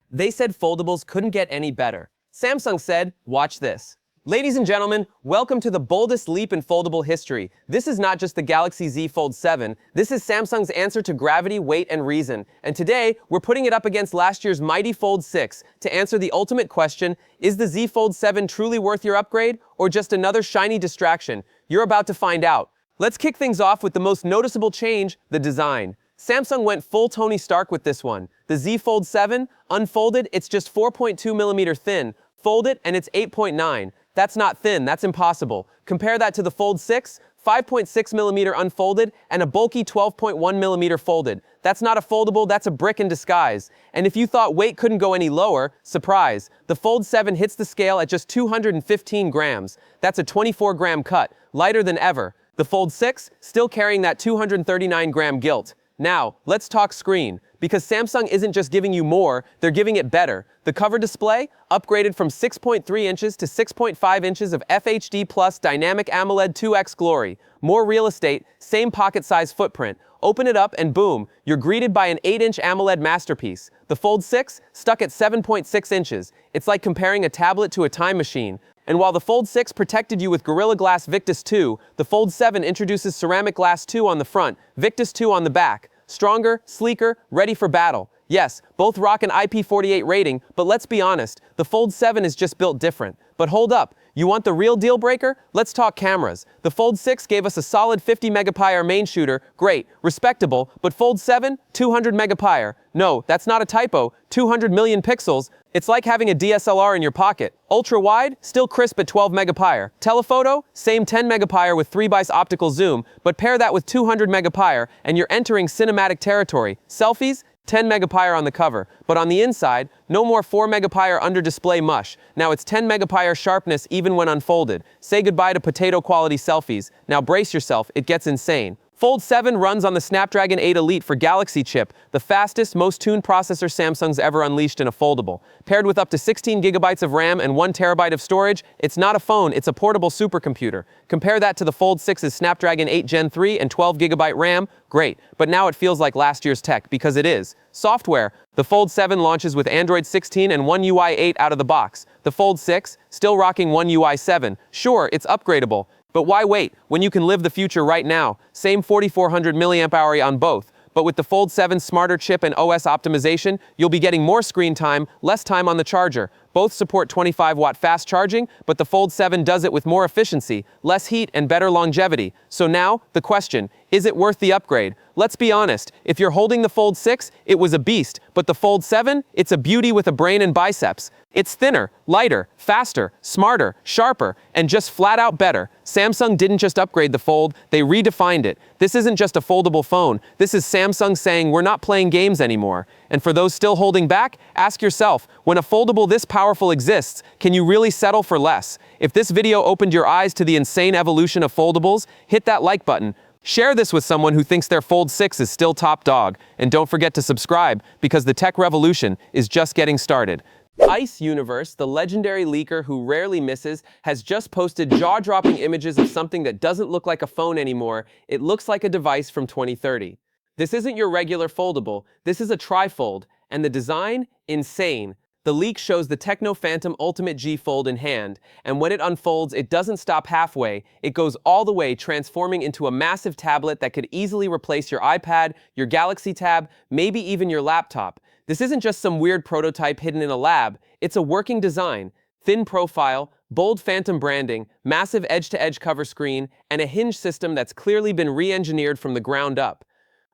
They said foldables couldn't get any better. Samsung said, watch this. Ladies and gentlemen, welcome to the boldest leap in foldable history. This is not just the Galaxy Z Fold 7, this is Samsung's answer to gravity, weight, and reason. And today, we're putting it up against last year's mighty Fold 6 to answer the ultimate question, is the Z Fold 7 truly worth your upgrade, or just another shiny distraction? You're about to find out. Let's kick things off with the most noticeable change, the design. Samsung went full Tony Stark with this one. The Z Fold 7, unfolded, it's just 4.2mm thin. Fold it, and it's 8.9. That's not thin, that's impossible. Compare that to the Fold 6, 5.6mm unfolded, and a bulky 12.1mm folded. That's not a foldable, that's a brick in disguise. And if you thought weight couldn't go any lower, surprise, the Fold 7 hits the scale at just 215 grams. That's a 24-gram cut, lighter than ever. The Fold 6, still carrying that 239-gram gilt. Now, let's talk screen, because Samsung isn't just giving you more, they're giving it better. The cover display, upgraded from 6.3 inches to 6.5 inches of FHD Plus Dynamic AMOLED 2X glory. More real estate, same pocket-sized footprint. Open it up and boom, you're greeted by an 8-inch AMOLED masterpiece. The Fold 6, stuck at 7.6 inches. It's like comparing a tablet to a time machine. And while the Fold 6 protected you with Gorilla Glass Victus 2, the Fold 7 introduces Ceramic Glass 2 on the front, Victus 2 on the back. Stronger, sleeker, ready for battle. Yes, both rock an IP48 rating, but let's be honest, the Fold 7 is just built different. But hold up, you want the real deal breaker? Let's talk cameras. The Fold 6 gave us a solid 50 megapixel main shooter, great, respectable, but Fold 7, 200 megapixel. No, that's not a typo, 200 million pixels. It's like having a DSLR in your pocket. Ultra wide, still crisp at 12 megapixel. Telephoto, same 10 megapixel with 3x optical zoom, but pair that with 200 megapixel and you're entering cinematic territory. Selfies, 10 megapixel on the cover, but on the inside, no more 4 megapixel under display mush. Now it's 10 megapixel sharpness even when unfolded. Say goodbye to potato quality selfies. Now brace yourself, it gets insane. Fold 7 runs on the Snapdragon 8 Elite for Galaxy chip, the fastest, most tuned processor Samsung's ever unleashed in a foldable. Paired with up to 16 gigabytes of RAM and 1 terabyte of storage, it's not a phone, it's a portable supercomputer. Compare that to the Fold 6's Snapdragon 8 Gen 3 and 12 gigabyte RAM, great. But now it feels like last year's tech, because it is. Software, the Fold 7 launches with Android 16 and One UI 8 out of the box. The Fold 6, still rocking One UI 7. Sure, it's upgradable. But why wait, when you can live the future right now? Same 4400 mAh on both. But with the Fold 7's smarter chip and OS optimization, you'll be getting more screen time, less time on the charger. Both support 25-watt fast charging, but the Fold 7 does it with more efficiency, less heat, and better longevity. So now, the question, is it worth the upgrade? Let's be honest, if you're holding the Fold 6, it was a beast, but the Fold 7, it's a beauty with a brain and biceps. It's thinner, lighter, faster, smarter, sharper, and just flat out better. Samsung didn't just upgrade the Fold, they redefined it. This isn't just a foldable phone, this is Samsung saying we're not playing games anymore. And for those still holding back, ask yourself, when a foldable this powerful exists, can you really settle for less? If this video opened your eyes to the insane evolution of foldables, hit that like button. Share this with someone who thinks their Fold 6 is still top dog. And don't forget to subscribe, because the tech revolution is just getting started. Ice Universe, the legendary leaker who rarely misses, has just posted jaw-dropping images of something that doesn't look like a phone anymore. It looks like a device from 2030. This isn't your regular foldable, this is a trifold, and the design? Insane. The leak shows the Techno Phantom Ultimate G Fold in hand, and when it unfolds, it doesn't stop halfway, it goes all the way, transforming into a massive tablet that could easily replace your iPad, your Galaxy Tab, maybe even your laptop. This isn't just some weird prototype hidden in a lab, it's a working design. Thin profile, bold phantom branding, massive edge-to-edge cover screen, and a hinge system that's clearly been re-engineered from the ground up.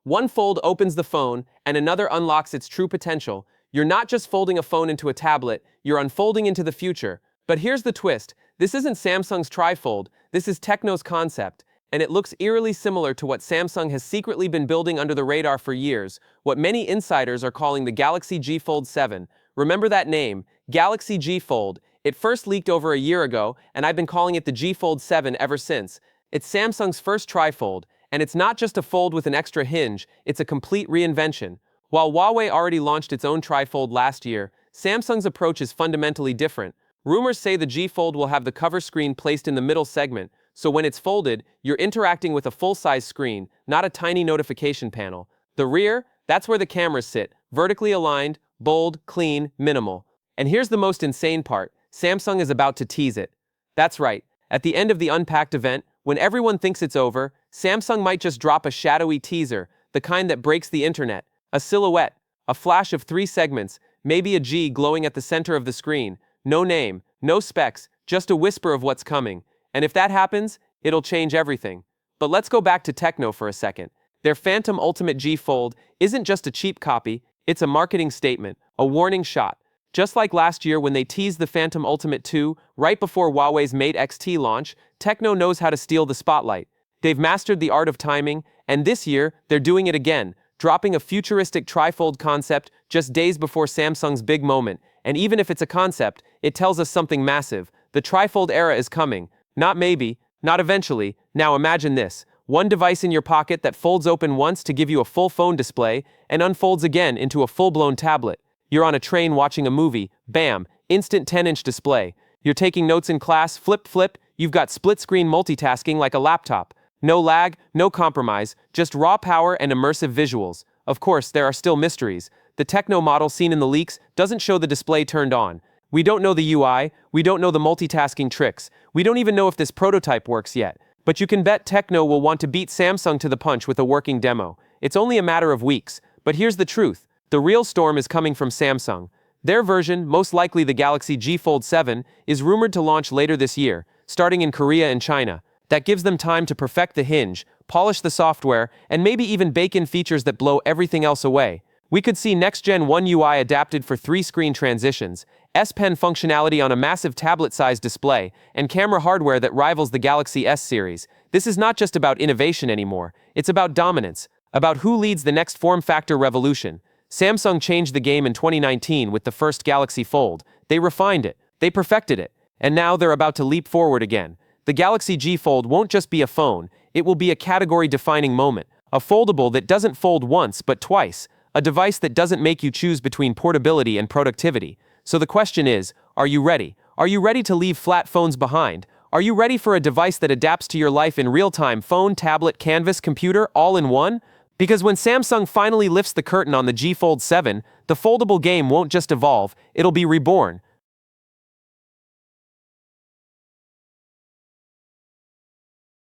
One fold opens the phone, and another unlocks its true potential. You're not just folding a phone into a tablet, you're unfolding into the future. But here's the twist, this isn't Samsung's trifold, this is Techno's concept. And it looks eerily similar to what Samsung has secretly been building under the radar for years, what many insiders are calling the Galaxy G Fold 7. Remember that name, Galaxy G Fold. It first leaked over a year ago, and I've been calling it the G Fold 7 ever since. It's Samsung's first trifold, and it's not just a fold with an extra hinge, it's a complete reinvention. While Huawei already launched its own trifold last year, Samsung's approach is fundamentally different. Rumors say the G Fold will have the cover screen placed in the middle segment, so when it's folded, you're interacting with a full-size screen, not a tiny notification panel. The rear, that's where the cameras sit, vertically aligned, bold, clean, minimal. And here's the most insane part. Samsung is about to tease it. That's right. At the end of the Unpacked event, when everyone thinks it's over, Samsung might just drop a shadowy teaser, the kind that breaks the internet. A silhouette, a flash of 3 segments, maybe a G glowing at the center of the screen. No name, no specs, just a whisper of what's coming. And if that happens, it'll change everything. But let's go back to Techno for a second. Their Phantom Ultimate G Fold isn't just a cheap copy, it's a marketing statement, a warning shot. Just like last year when they teased the Phantom Ultimate 2 right before Huawei's Mate X-T launch, Techno knows how to steal the spotlight. They've mastered the art of timing, and this year, they're doing it again, dropping a futuristic trifold concept just days before Samsung's big moment. And even if it's a concept, it tells us something massive. The trifold era is coming. Not maybe, not eventually. Now imagine this. One device in your pocket that folds open once to give you a full phone display and unfolds again into a full-blown tablet. You're on a train watching a movie, bam, instant 10-inch display. You're taking notes in class, flip, you've got split-screen multitasking like a laptop. No lag, no compromise, just raw power and immersive visuals. Of course, there are still mysteries. The Techno model seen in the leaks doesn't show the display turned on. We don't know the UI, we don't know the multitasking tricks, we don't even know if this prototype works yet. But you can bet Techno will want to beat Samsung to the punch with a working demo. It's only a matter of weeks. But here's the truth. The real storm is coming from Samsung. Their version, most likely the Galaxy G Fold 7, is rumored to launch later this year, starting in Korea and China. That gives them time to perfect the hinge, polish the software, and maybe even bake in features that blow everything else away. We could see next-gen One UI adapted for 3-screen transitions, S Pen functionality on a massive tablet-sized display, and camera hardware that rivals the Galaxy S series. This is not just about innovation anymore. It's about dominance, about who leads the next form factor revolution. Samsung changed the game in 2019 with the first Galaxy Fold. They refined it, they perfected it, and now they're about to leap forward again. The Galaxy G Fold won't just be a phone, it will be a category-defining moment. A foldable that doesn't fold once but twice. A device that doesn't make you choose between portability and productivity. So the question is, are you ready? Are you ready to leave flat phones behind? Are you ready for a device that adapts to your life in real time? Phone, tablet, canvas, computer, all in one? Because when Samsung finally lifts the curtain on the G Fold 7, the foldable game won't just evolve, it'll be reborn.